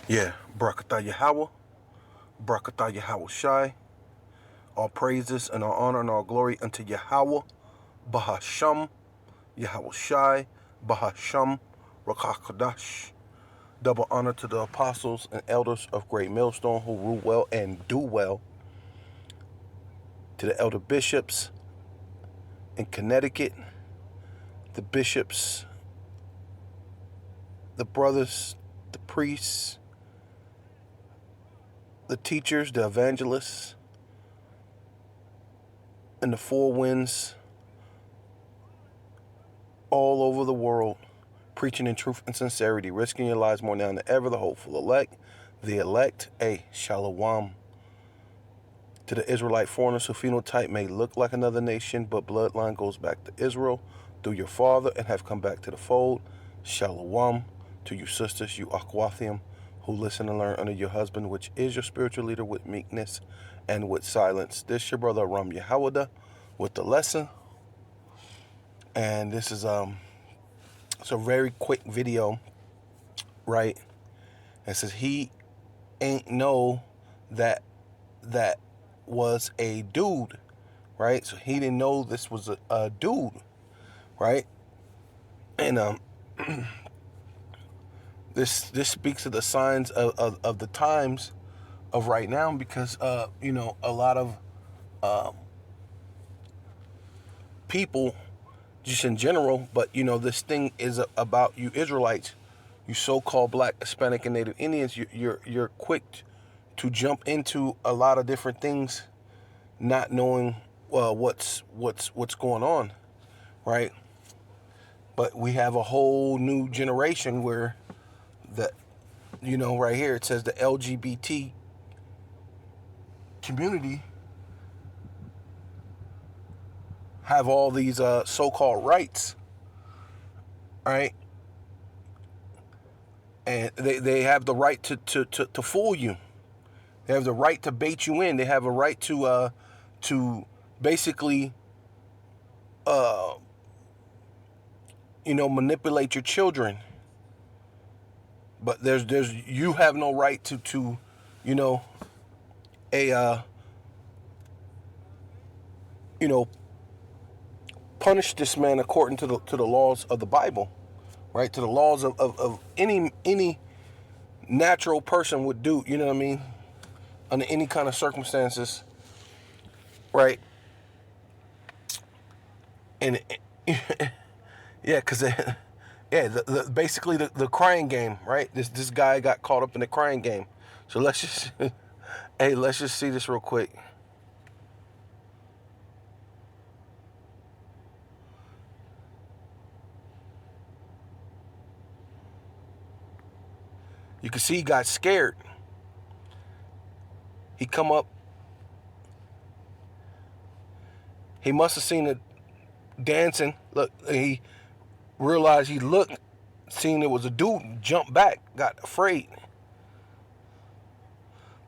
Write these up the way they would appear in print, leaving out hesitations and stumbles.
Yeah, Barakatah Yahweh, Barakatah Yahweh Shai. All praises and all honor and all glory unto Yahweh, Bahasham, Yahweh Shai, Bahasham, Rakakadash. Double honor to the apostles and elders of Great Millstone who rule well and do well. To the elder bishops in Connecticut, the bishops, the brothers, the priests, the teachers, the evangelists, and the four winds all over the world, preaching in truth and sincerity, risking your lives more now than ever, the hopeful elect, a shalom. To the Israelite foreigners whose phenotype may look like another nation, but bloodline goes back to Israel through your father and have come back to the fold, shalom. To you sisters, you Aquathium, who listen and learn under your husband, which is your spiritual leader, with meekness and with silence. This your brother Ram Yahawada with the lesson. And this is it's a very quick video, right? It says he ain't know that was a dude, right? So he didn't know this was a dude, right? And this speaks to the signs of the times of right now, because a lot of people just in general, but this thing is about you Israelites, you so-called Black, Hispanic, and Native Indians. You're quick to jump into a lot of different things, not knowing what's going on, right? But we have a whole new generation where the right here it says the LGBT community have all these so-called rights, right? And they have the right to fool you. They have the right to bait you in. They have a right to basically manipulate your children. But there's you have no right to punish this man according to the laws of the Bible, right? To the laws of any natural person would do, you know what I mean? Under any kind of circumstances, right? And yeah, because basically the crying game, right? This guy got caught up in the crying game. So let's just let's just see this real quick. You can see he got scared. He come up. He must have seen it dancing. Look, he realized he looked, seen it was a dude, jumped back, got afraid.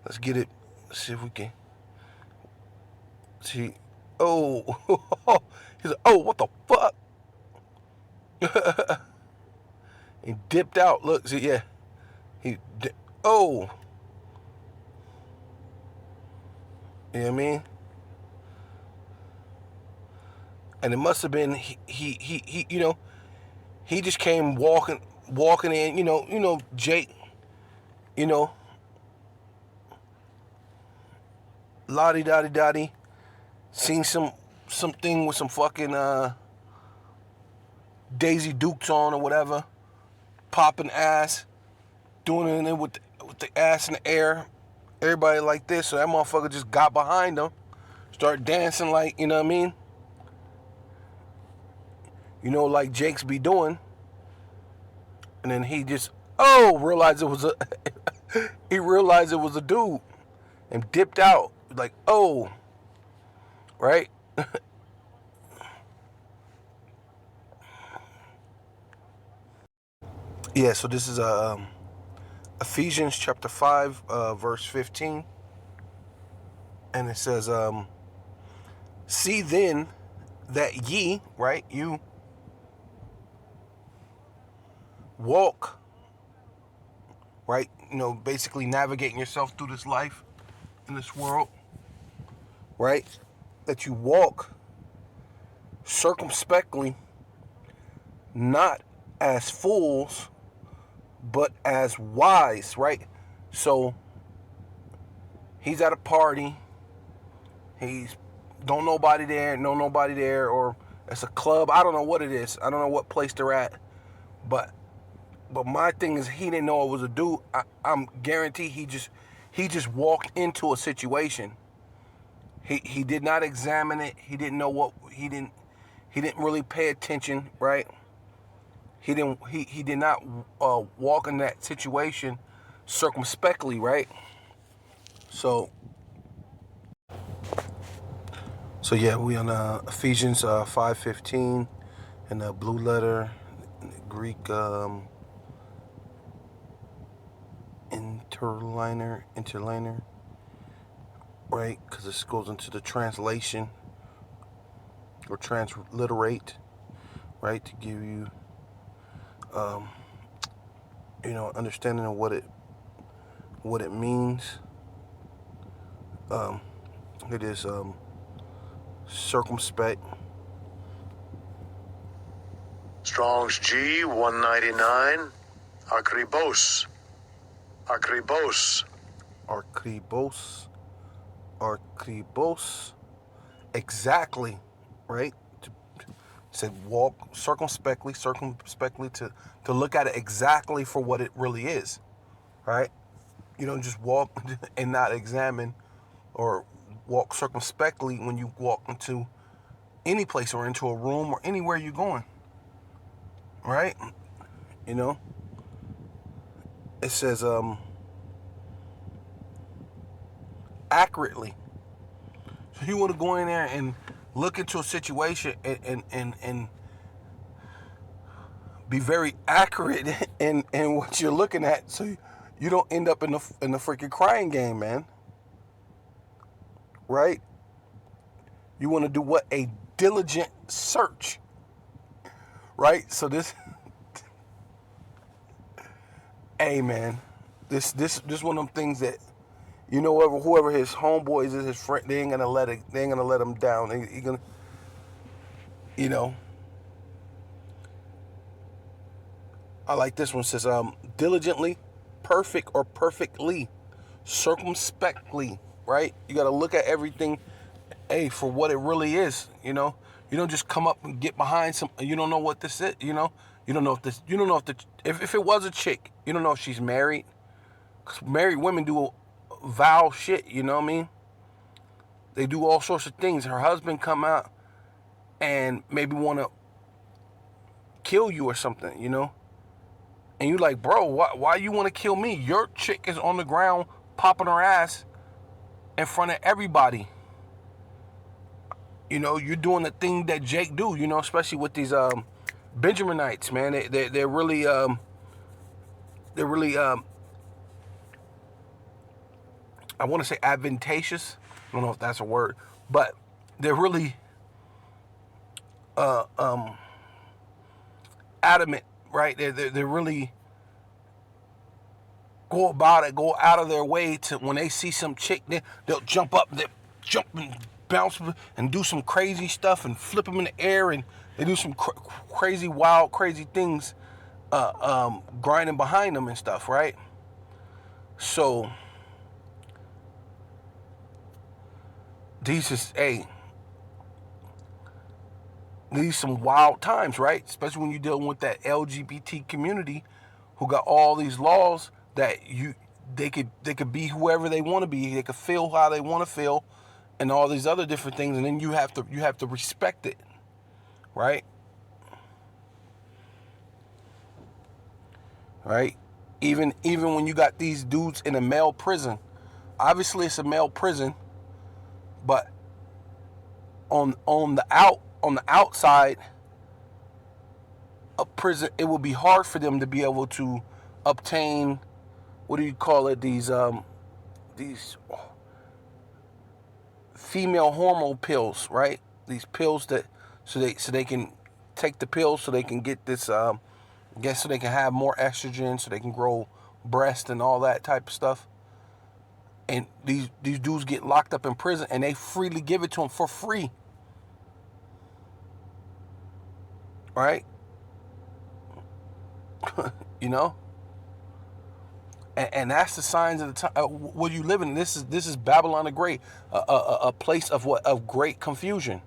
Let's get it. Let's see if we can see. Oh, he's like, oh, what the fuck? He dipped out. Look, see, yeah. Oh. You know what I mean? And it must have been he he just came walking in, Jake, lottie dottie dottie, seen something with some fucking Daisy Dukes on or whatever, popping ass, doing it with the ass in the air, everybody like this. So that motherfucker just got behind him, start dancing like, you know what I mean? Like Jake's be doing. And then he just realized it was he realized it was a dude and dipped out. Like, right? Yeah, so this is Ephesians chapter 5, verse 15. And it says, see then that ye, right, you walk right? You know, basically navigating yourself through this life, in this world, right? That you walk circumspectly, not as fools, but as wise, right? So he's at a party, he's don't nobody there, no nobody there, or it's a club. I don't know what it is. I don't know what place they're at, but my thing is he didn't know it was a dude. I'm guaranteed he just walked into a situation. He did not examine it. He didn't know what he didn't really pay attention, right? He did not walk in that situation circumspectly, right? So yeah, we on Ephesians 5:15 in the blue letter, Greek interliner, right? Because this goes into the translation or transliterate, right? To give you, understanding of what it means. It is circumspect. Strong's G 199. Akribos. Exactly, right? Said walk circumspectly to look at it exactly for what it really is, right? You don't just walk and not examine, or walk circumspectly when you walk into any place or into a room or anywhere you're going, right? You know, it says accurately. So you want to go in there and look into a situation and be very accurate in what you're looking at, so you don't end up in the freaking crying game, man. Right? You want to do what? A diligent search. Right? So this hey man, this one of them things that, whoever his homeboys is, his friend, they ain't gonna let him down. He gonna, I like this one. It says diligently, perfect or perfectly, circumspectly, right? You got to look at everything, for what it really is. You don't just come up and get behind some. You don't know what this is. You don't know if it was a chick, you don't know if she's married. 'Cause married women do vile shit. You know what I mean? They do all sorts of things. Her husband come out and maybe want to kill you or something. And you like, bro, why you want to kill me? Your chick is on the ground popping her ass in front of everybody. You're doing the thing that Jake do, especially with these Benjaminites, man. They're really I want to say advantageous. I don't know if that's a word, but they're really adamant, right? They're really go out of their way to, when they see some chick, they'll jump up, jump and bounce and do some crazy stuff and flip them in the air, and they do some crazy, wild, crazy things, grinding behind them and stuff, right? So these some wild times, right? Especially when you're dealing with that LGBT community, who got all these laws that they could be whoever they want to be. They could feel how they want to feel, and all these other different things. And then you have to respect it, right? Right? Even when you got these dudes in a male prison, obviously it's a male prison, but on the outside of prison, it would be hard for them to be able to obtain, what do you call it, these female hormone pills, right? These pills that so they can take the pills so they can get this so they can have more estrogen, so they can grow breast and all that type of stuff. And these dudes get locked up in prison and they freely give it to them for free. Right? You know? And that's the signs of the time. What you live in. This is Babylon the Great, a place of what, of great confusion.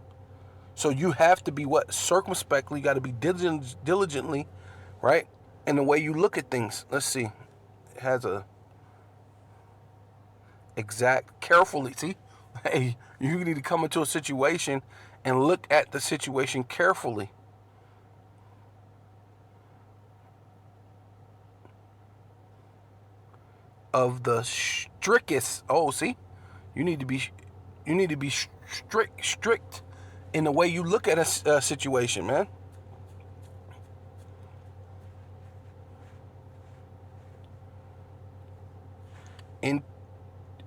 So you have to be what, circumspectly. You got to be diligently, right? And the way you look at things. Let's see. It has a exact, carefully. See, hey, you need to come into a situation and look at the situation carefully. Of the strictest. Oh, see, you need to be strict in the way you look at a situation, man.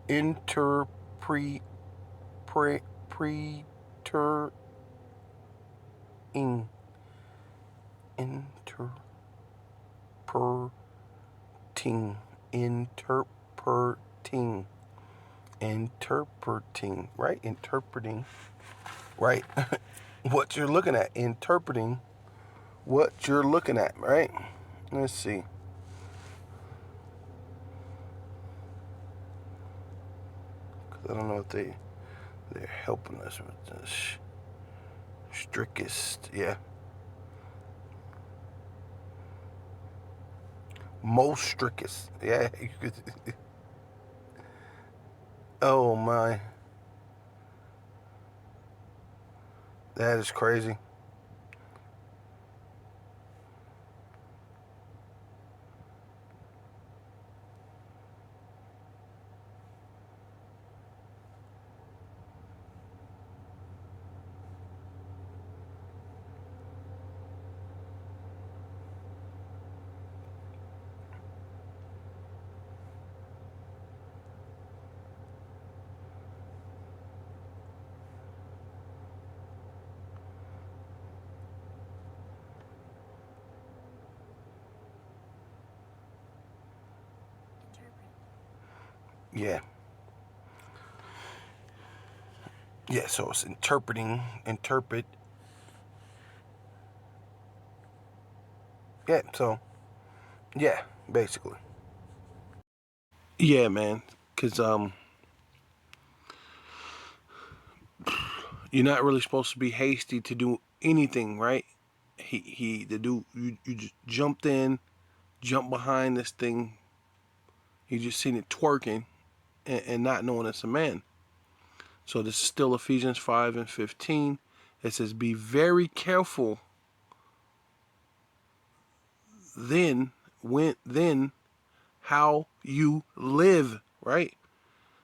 Interpreting right? Interpreting, right? What you're looking at, interpreting what you're looking at, right? Let's see. Because I don't know if they're helping us with this. Strictest, yeah. Most strictest, yeah. Oh my, that is crazy. Yeah. Yeah, so it's interpret. Yeah, so, yeah, basically. Yeah, man, because, you're not really supposed to be hasty to do anything, right? The dude, you just jumped behind this thing. You just seen it twerking and not knowing it's a man. So this is still Ephesians 5:15. It says, be very careful then how you live, right?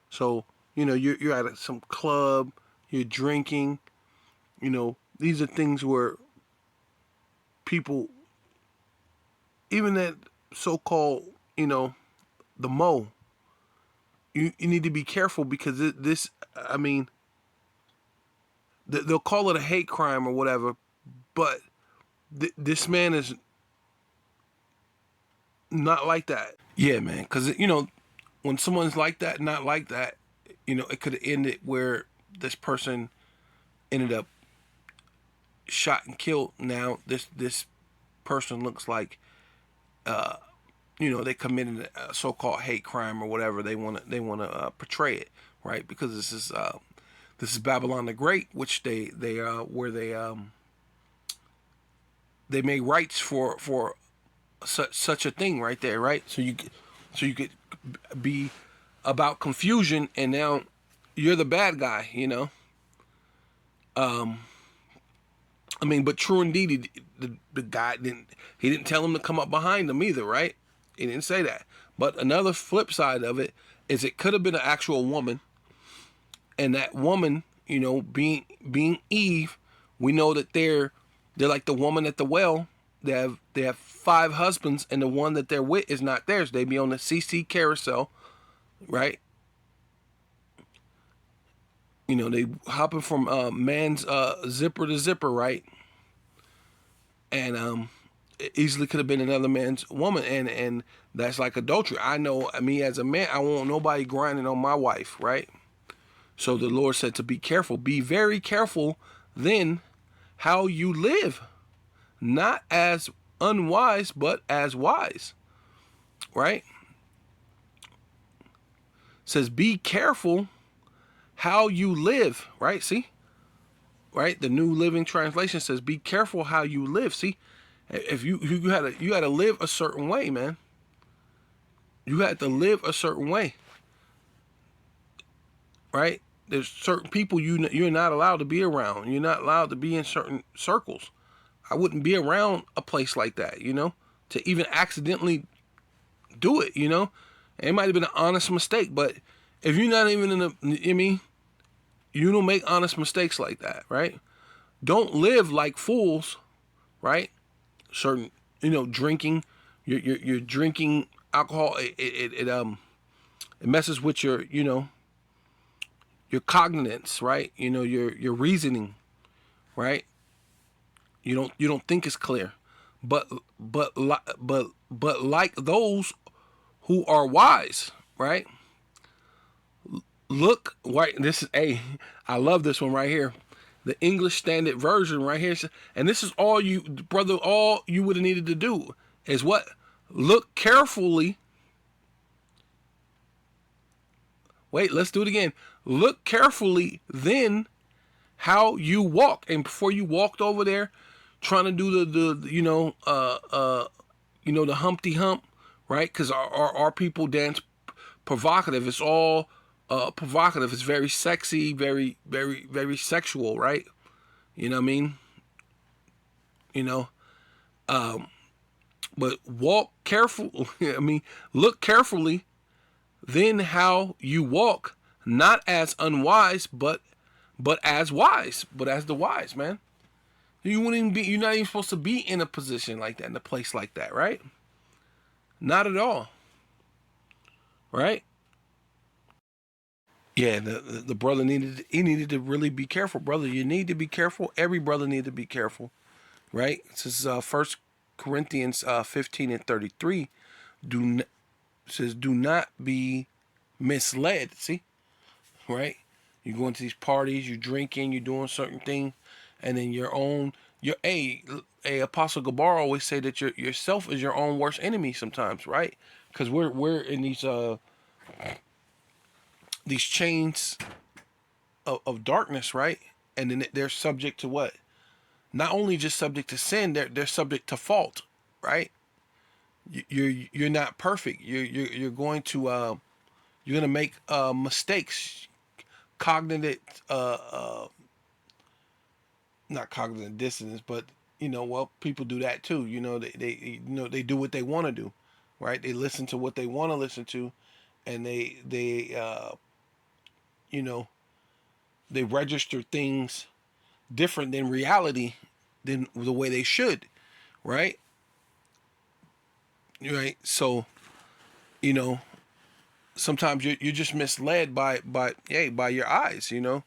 So, you're at some club, you're drinking, these are things where people, even that so-called, the Mo, you need to be careful because this, I mean, they'll call it a hate crime or whatever, but this man is not like that. Yeah, man, because, when someone's like that, not like that, it could have ended where this person ended up shot and killed. Now this person looks like they committed a so-called hate crime or whatever they want to portray it, right? Because this is Babylon the Great, which they made rights for such a thing right there, right? So you could be about confusion, and now you're the bad guy, I mean, but true indeed, the guy didn't tell him to come up behind him either, right? He didn't say that. But another flip side of it is it could have been an actual woman, and that woman, being Eve, we know that they're like the woman at the well. They have 5 husbands, and the one that they're with is not theirs. They be on the CC carousel, right? They hopping from man's zipper to zipper, right? And easily could have been another man's woman, and that's like adultery. I know me as a man, I want nobody grinding on my wife, right? So the Lord said to be careful, be very careful then how you live, not as unwise, but as wise, right? Says be careful how you live, right? See, right? The New Living Translation says be careful how you live. See, if you had to live a certain way, man. You had to live a certain way, right? There's certain people you're not allowed to be around. You're not allowed to be in certain circles. I wouldn't be around a place like that, to even accidentally do it, It might have been an honest mistake, but if you're not even you don't make honest mistakes like that, right? Don't live like fools, right? Certain, drinking, you're drinking alcohol. It messes with your cognizance, right? Your reasoning, right? You don't think it's clear, but like those who are wise, right? Look, right. This is I love this one right here, the English Standard Version right here, and this is all you, brother. All you would have needed to do is what? Look carefully. Wait, let's do it again. Look carefully then how you walk. And before you walked over there trying to do the Humpty Hump, right? Because our people dance provocative. It's all provocative. It's very sexy, very, very, very sexual, right? You know what I mean? But walk careful. Look carefully then how you walk, not as unwise, but as wise, but as the wise, man. You're not even supposed to be in a position like that, in a place like that, right? Not at all. Right? Yeah, the brother needed to really be careful, brother. You need to be careful. Every brother needs to be careful, right? This is 1 Corinthians 15:33. Says, do not be misled. See, right? You go into these parties, you're drinking, you're doing certain things, and then Apostle Gabar always say that yourself is your own worst enemy sometimes, right? Because we're in these chains of darkness, right? And then they're subject to what? Not only just subject to sin, they're subject to fault, right? You're not perfect. You're going to make mistakes, cognitive not cognitive dissonance, but people do that too. They do what they want to do, right? They listen to what they want to listen to, and they register things different than reality, than the way they should, right? Right. So, sometimes you're just misled by your eyes. It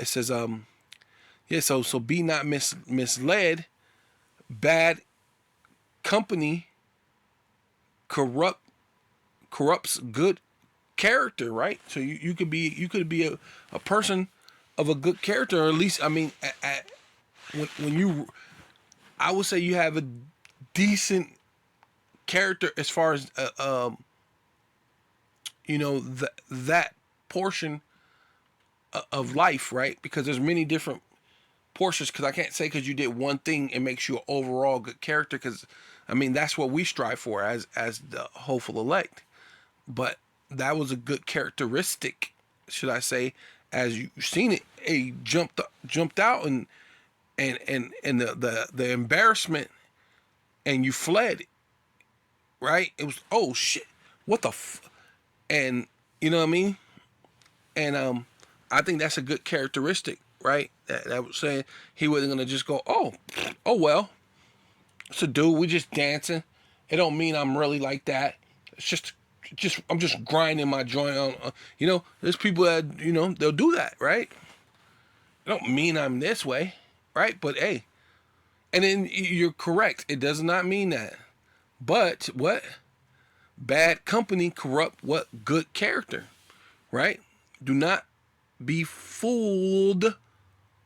says so be not misled. Bad company corrupts good character, right? So you could be a person of a good character, or at least when I would say you have a decent character as far as that portion of life, right? Because there's many different portions. Because I can't say because you did one thing it makes you an overall good character. Because that's what we strive for as the hopeful elect. But that was a good characteristic, should I say, as you seen it. Jumped out and the embarrassment, and you fled. Right? It was, oh shit, what the and you know what I mean? And I think that's a good characteristic, right? That was saying he wasn't gonna just go, oh well, it's a dude, we just dancing. It don't mean I'm really like that. It's just I'm just grinding my joint on. There's people that they'll do that, right? It don't mean I'm this way, right? But hey, And then you're correct. It does not mean that. But what? Bad company corrupt what? Good character, right? Do not be fooled,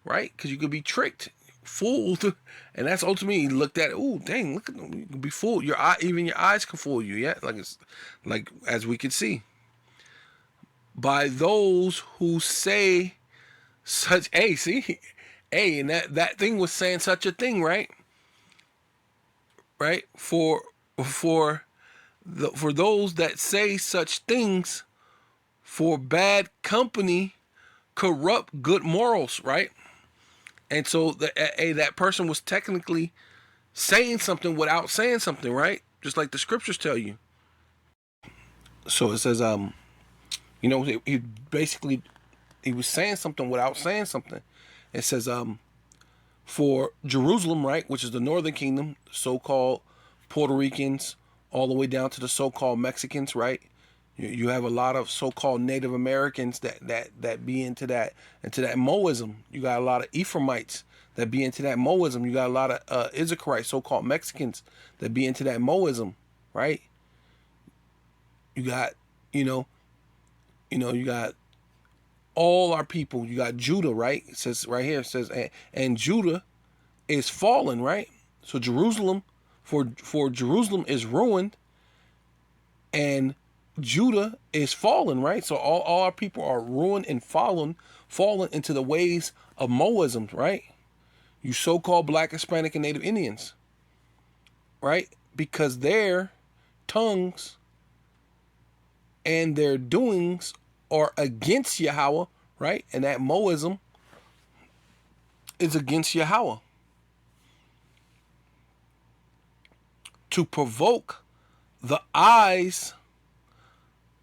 right? Because you could be tricked, fooled, and that's ultimately looked at. Oh, dang! Look at them. You can be fooled. Your eye, even your eyes can fool you. Yeah, like it's like as we can see by those who say such. Hey, see, hey, and that thing was saying such a thing, right? Right for for those that say such things, for bad company corrupt good morals, right? And so that person was technically saying something without saying something, right? Just like the scriptures tell you. So it says, he basically he was saying something without saying something. It says, for Jerusalem, right, which is the northern kingdom, so-called Puerto Ricans, all the way down to the so-called Mexicans, right? You have a lot of so-called Native Americans that be into that Moism. You got a lot of Ephraimites that be into that Moism. You got a lot of Issacharites, so-called Mexicans, that be into that Moism, right? You got, you got all our people. You got Judah, right? It says right here. It says, and Judah is fallen, right? So Jerusalem, for Jerusalem is ruined, and Judah is fallen, right? So all our people are ruined and fallen into the ways of Moism, right? You so-called Black, Hispanic, and Native Indians, right? Because their tongues and their doings are against Yahweh, right? And that Moism is against Yahweh. To provoke the eyes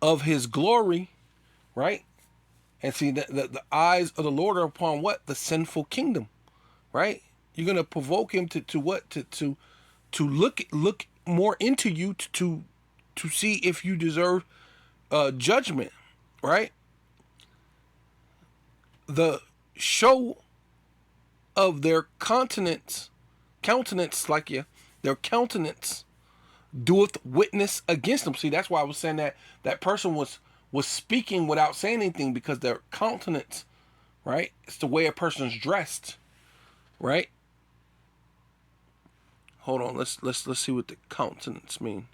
of his glory, right? And see, the eyes of the Lord are upon what? The sinful kingdom, right? You're gonna provoke him to what? To look more into you to see if you deserve judgment, right? The show of their countenance, their countenance doeth witness against them. See, that's why I was saying that person was speaking without saying anything, because their countenance, right? It's the way a person's dressed, right? Hold on, let's see what the countenance mean.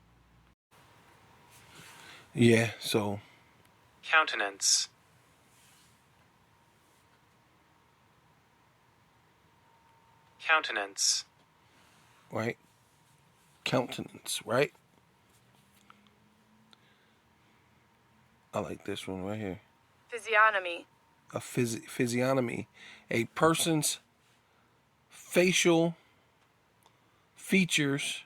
Yeah, so Countenance. Countenance. right, countenance, right? I like this one right here. Physiognomy. A physiognomy, a person's facial features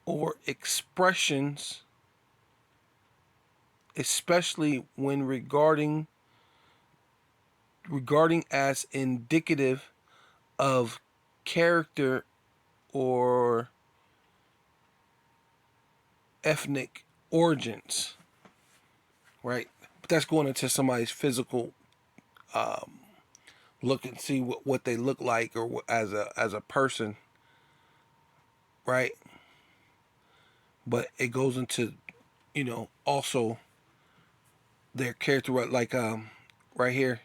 or expressions, especially when regarding as indicative of character or ethnic origins, right? But that's going into somebody's physical look and see what they look like, or as a person, right? But it goes into, also their character, like right here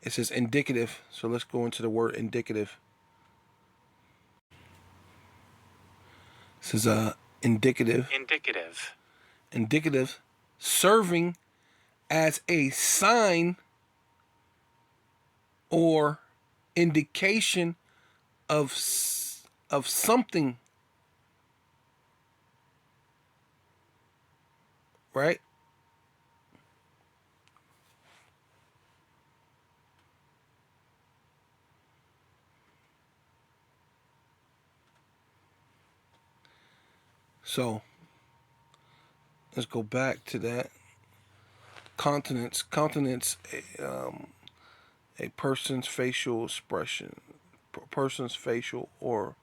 it says indicative. So let's go into the word indicative. It says indicative. Indicative, serving as a sign or indication of something, right? So let's go back to that. Countenance, a person's facial expression, person's facial or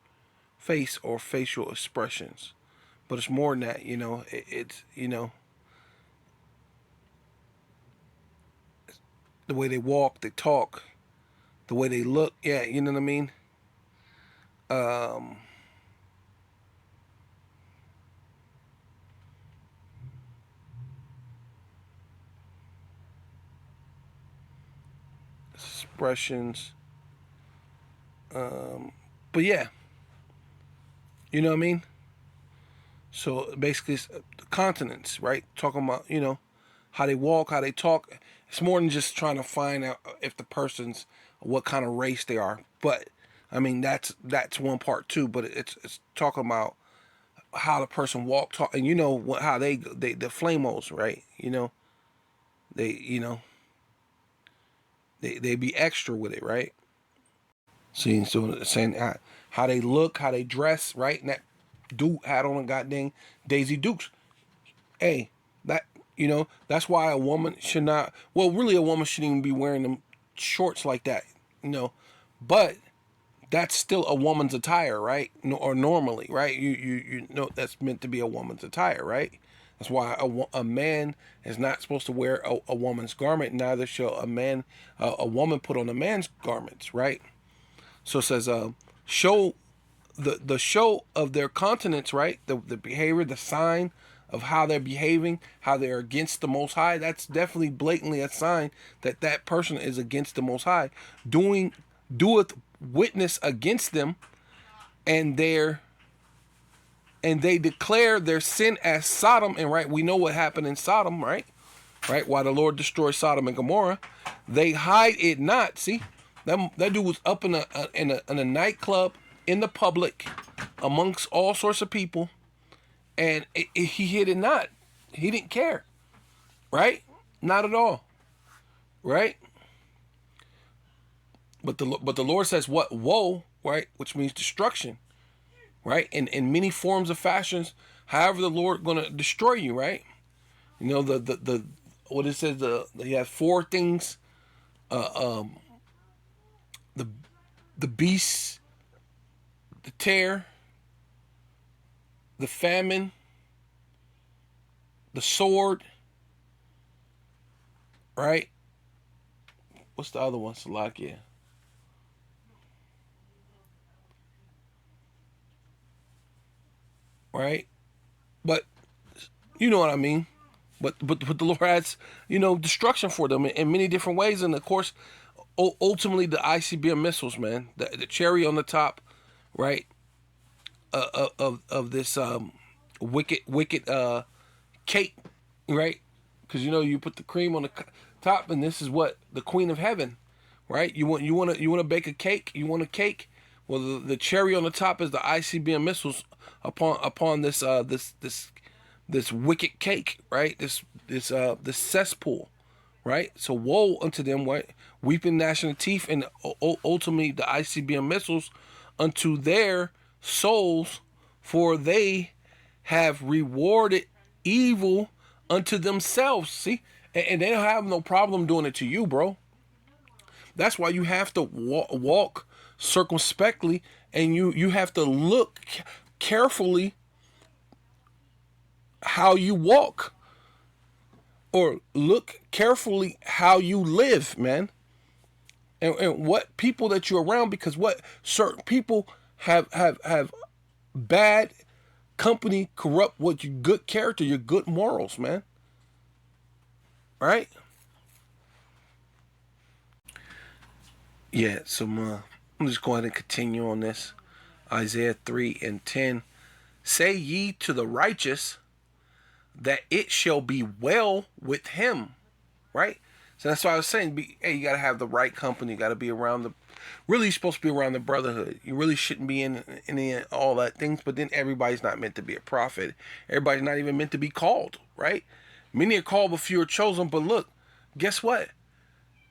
face or facial expressions. But it's more than that, it's the way they walk, they talk, the way they look. Yeah, you know what I mean? Expressions. But yeah, you know what I mean? So basically, it's the continents, right? Talking about, how they walk, how they talk. It's more than just trying to find out if the person's what kind of race they are. But I mean, that's one part too. But it's talking about how the person walk, talk, and how they the flamos, right? They they be extra with it, right? See, so saying how they look, how they dress, right? And that dude had on a goddamn Daisy Dukes. Hey, that that's why a woman should not. Well, really, a woman shouldn't even be wearing them shorts like that, But that's still a woman's attire, right? Or normally, right? You know that's meant to be a woman's attire, right? That's why a man is not supposed to wear a woman's garment. Neither shall a woman put on a man's garments, right? So it says, show the show of their countenance, right? The behavior, the sign of how they're behaving, how they're against the Most High. That's definitely blatantly a sign that that person is against the Most High. Doeth witness against them, and they declare their sin as Sodom. And right, we know what happened in Sodom, right? Right, why the Lord destroyed Sodom and Gomorrah. They hide it not. See, that dude was up in a nightclub in the public amongst all sorts of people, and he hid it not. He didn't care, right? Not at all, right? But the Lord says what? Woe, right? Which means destruction, right? In many forms of fashions. However, the Lord gonna destroy you, right? The what it says. You have four things. The beast, the tear, the famine, the sword, right? What's the other one, Salakia? Right? But you know what I mean. But the Lord has, destruction for them in many different ways. And of course, ultimately the ICBM missiles, man, the cherry on the top, right? Of this wicked cake, right? Because you put the cream on the top, and this is what the Queen of Heaven, right? You want to bake a cake. You want a cake. Well, the cherry on the top is the ICBM missiles upon this this wicked cake, right? This cesspool, right? So woe unto them, right? Weeping, gnashing of teeth, and ultimately the ICBM missiles unto their souls, for they have rewarded evil unto themselves. See, and they don't have no problem doing it to you, bro. That's why you have to walk circumspectly, and you have to look carefully how you walk, or look carefully how you live, man, and what people that you're around, because what certain people have bad company corrupt what your good character, your good morals, man. Right? Yeah, so I'm just going to continue on this. Isaiah 3:10. Say ye to the righteous that it shall be well with him. Right? So that's why I was saying, hey, you got to have the right company. You got to be around really you're supposed to be around the brotherhood. You really shouldn't be in any all that things, but then everybody's not meant to be a prophet. Everybody's not even meant to be called, right? Many are called, but few are chosen. But look, guess what?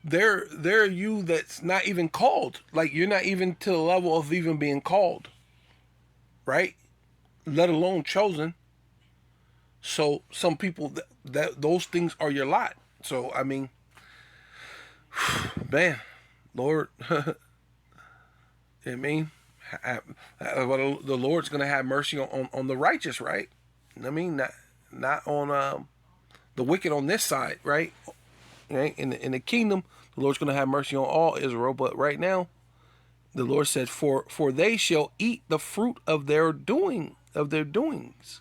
There are you that's not even called. Like, you're not even to the level of even being called, right? Let alone chosen. So some people that those things are your lot. So I mean, man, Lord, I mean, the Lord's gonna have mercy on the righteous, right? I mean, not on the wicked on this side, right? Right? In the kingdom, The Lord's going to have mercy on all Israel. But right now, the Lord said, for they shall eat the fruit of their doings.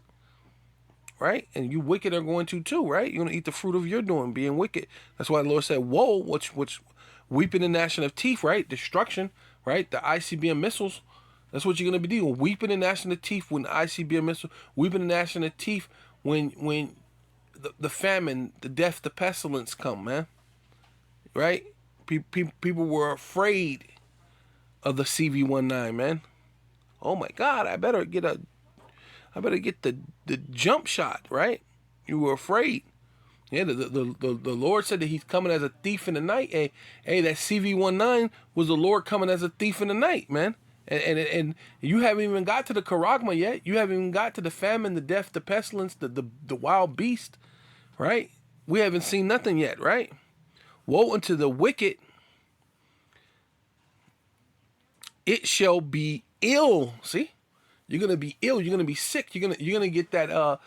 Right? And you wicked are going to too, right? You're going to eat the fruit of your doing, being wicked. That's why the Lord said, woe, which weeping and gnashing of teeth, right? Destruction, right? The ICBM missiles. That's what you're going to be doing. Weeping and gnashing of teeth when the ICBM missile, weeping and gnashing of teeth when the famine, the death, the pestilence come, man. Right? People were afraid of the CV-19, man. Oh my God, I better get the jump shot, right? You were afraid. Yeah, the Lord said that he's coming as a thief in the night. Hey, that CV-19 was the Lord coming as a thief in the night, man. And you haven't even got to the charagma yet. You haven't even got to the famine, the death, the pestilence, the wild beast, right? We haven't seen nothing yet, right? Woe unto the wicked. It shall be ill. See? You're gonna be ill. You're gonna be sick. You're gonna get that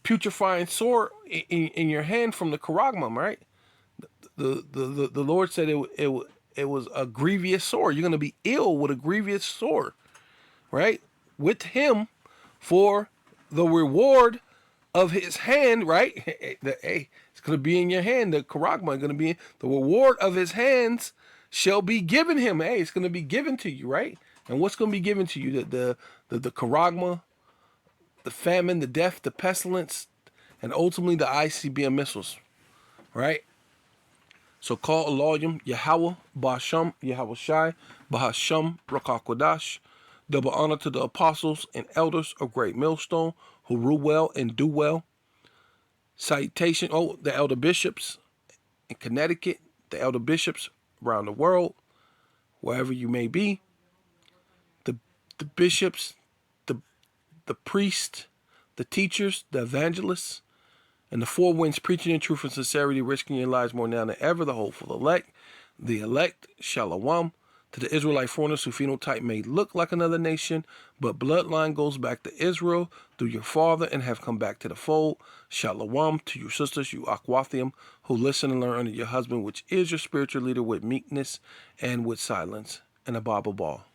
putrefying sore in your hand from the charagma, right? The Lord said it was a grievous sore. You're gonna be ill with a grievous sore, right? With him, for the reward of his hand, right? Hey, it's gonna be in your hand. The charagma is gonna be the reward of his hands shall be given him. Hey, it's gonna be given to you, right? And what's gonna be given to you? The charagma, the famine, the death, the pestilence, and ultimately the ICBM missiles, right? So call Elohim Yahweh Ba'Hasham Yahweh Shai Ba'Hasham Rakakwadash. Double honor to the apostles and elders of Great Millstone who rule well and do well. Citation, the elder bishops in Connecticut, the elder bishops around the world, wherever you may be. The bishops, the priests, the teachers, the evangelists, and the four winds preaching in truth and sincerity, risking your lives more now than ever, the hopeful elect, Shalom, to the Israelite foreigners who phenotype may look like another nation, but bloodline goes back to Israel through your father and have come back to the fold. Shalom to your sisters, you Akwathium, who listen and learn under your husband, which is your spiritual leader, with meekness and with silence, and a Bible ball.